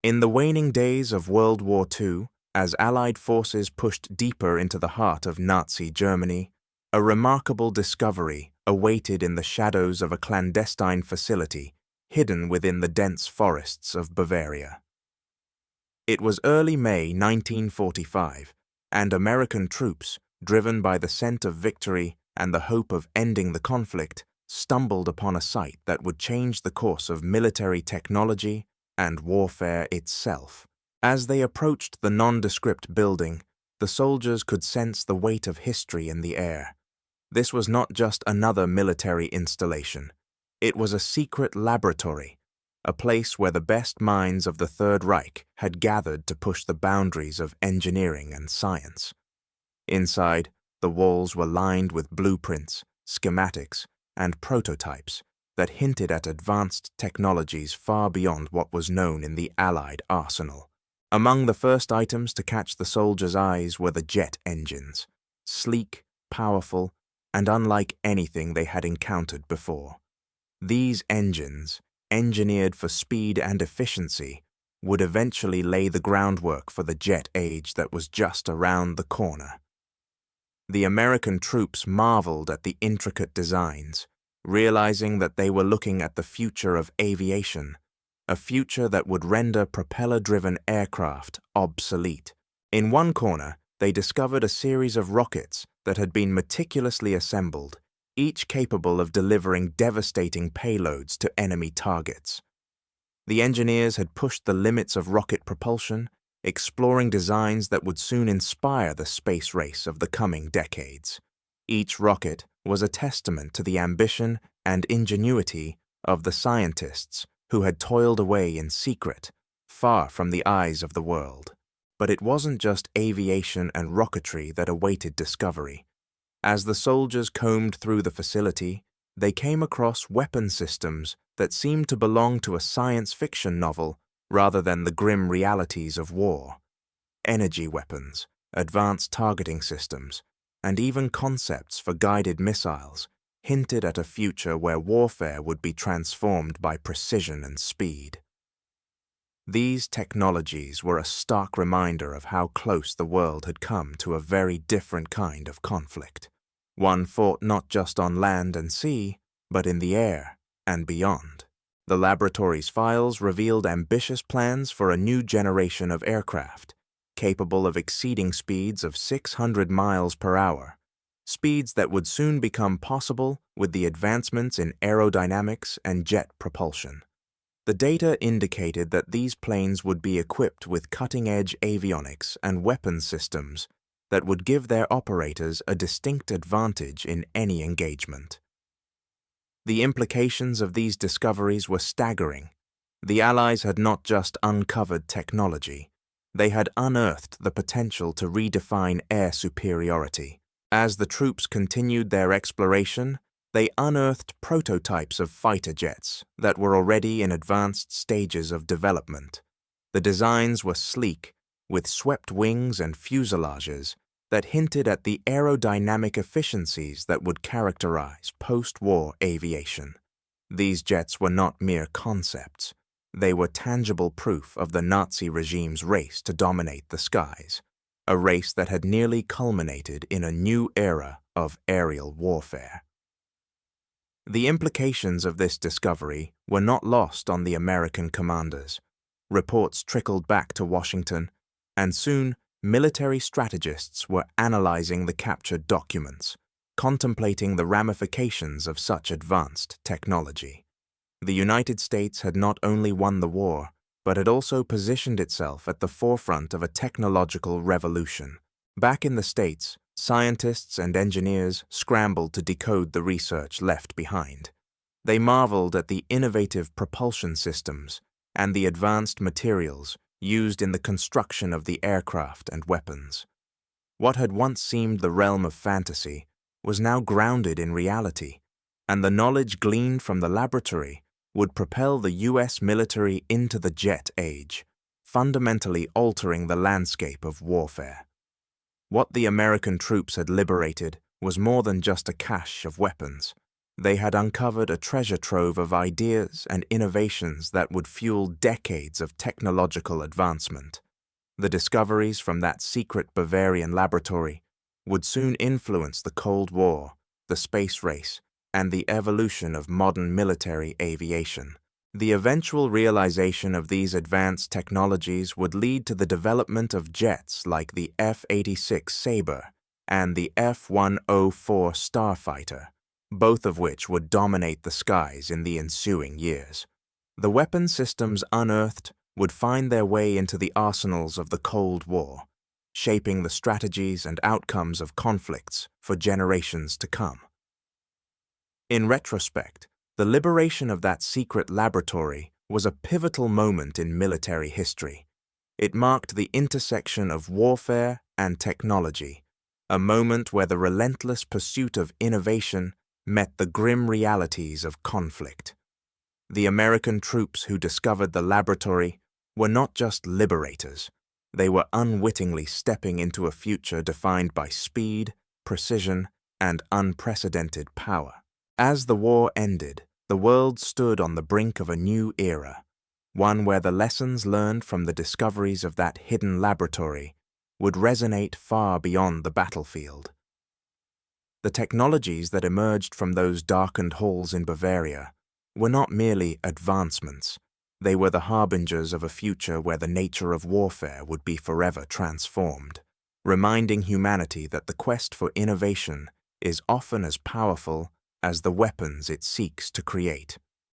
In the waning days of World War II, as Allied forces pushed deeper into the heart of Nazi Germany, a remarkable discovery awaited in the shadows of a clandestine facility hidden within the dense forests of Bavaria. It was early May 1945, and American troops, driven by the scent of victory and the hope of ending the conflict, stumbled upon a site that would change the course of military technology and warfare itself. As they approached the nondescript building, the soldiers could sense the weight of history in the air. This was not just another military installation. It was a secret laboratory, a place where the best minds of the Third Reich had gathered to push the boundaries of engineering and science. Inside, the walls were lined with blueprints, schematics, and prototypes that hinted at advanced technologies far beyond what was known in the Allied arsenal. Among the first items to catch the soldiers' eyes were the jet engines, sleek, powerful, and unlike anything they had encountered before. These engines, engineered for speed and efficiency, would eventually lay the groundwork for the jet age that was just around the corner. The American troops marveled at the intricate designs, realizing that they were looking at the future of aviation, a future that would render propeller-driven aircraft obsolete. In one corner, they discovered a series of rockets that had been meticulously assembled, each capable of delivering devastating payloads to enemy targets. The engineers had pushed the limits of rocket propulsion, exploring designs that would soon inspire the space race of the coming decades. Each rocket was a testament to the ambition and ingenuity of the scientists who had toiled away in secret, far from the eyes of the world. But it wasn't just aviation and rocketry that awaited discovery. As the soldiers combed through the facility, they came across weapon systems that seemed to belong to a science fiction novel rather than the grim realities of war. Energy weapons, advanced targeting systems, and even concepts for guided missiles hinted at a future where warfare would be transformed by precision and speed. These technologies were a stark reminder of how close the world had come to a very different kind of conflict, one fought not just on land and sea, but in the air and beyond. The laboratory's files revealed ambitious plans for a new generation of aircraft, capable of exceeding speeds of 600 miles per hour, speeds that would soon become possible with the advancements in aerodynamics and jet propulsion. The data indicated that these planes would be equipped with cutting-edge avionics and weapons systems that would give their operators a distinct advantage in any engagement. The implications of these discoveries were staggering. The Allies had not just uncovered technology, they had unearthed the potential to redefine air superiority. As the troops continued their exploration, they unearthed prototypes of fighter jets that were already in advanced stages of development. The designs were sleek, with swept wings and fuselages that hinted at the aerodynamic efficiencies that would characterize post-war aviation. These jets were not mere concepts. They were tangible proof of the Nazi regime's race to dominate the skies, a race that had nearly culminated in a new era of aerial warfare. The implications of this discovery were not lost on the American commanders. Reports trickled back to Washington, and soon military strategists were analyzing the captured documents, contemplating the ramifications of such advanced technology. The United States had not only won the war, but had also positioned itself at the forefront of a technological revolution. Back in the States, scientists and engineers scrambled to decode the research left behind. They marveled at the innovative propulsion systems and the advanced materials used in the construction of the aircraft and weapons. What had once seemed the realm of fantasy was now grounded in reality, and the knowledge gleaned from the laboratory would propel the U.S. military into the jet age, fundamentally altering the landscape of warfare. What the American troops had liberated was more than just a cache of weapons. They had uncovered a treasure trove of ideas and innovations that would fuel decades of technological advancement. The discoveries from that secret Bavarian laboratory would soon influence the Cold War, the space race, and the evolution of modern military aviation. The eventual realization of these advanced technologies would lead to the development of jets like the F-86 Sabre and the F-104 Starfighter, both of which would dominate the skies in the ensuing years. The weapon systems unearthed would find their way into the arsenals of the Cold War, shaping the strategies and outcomes of conflicts for generations to come. In retrospect, the liberation of that secret laboratory was a pivotal moment in military history. It marked the intersection of warfare and technology, a moment where the relentless pursuit of innovation met the grim realities of conflict. The American troops who discovered the laboratory were not just liberators. They were unwittingly stepping into a future defined by speed, precision, and unprecedented power. As the war ended, the world stood on the brink of a new era, one where the lessons learned from the discoveries of that hidden laboratory would resonate far beyond the battlefield. The technologies that emerged from those darkened halls in Bavaria were not merely advancements. They were the harbingers of a future where the nature of warfare would be forever transformed, reminding humanity that the quest for innovation is often as powerful as the weapons it seeks to create.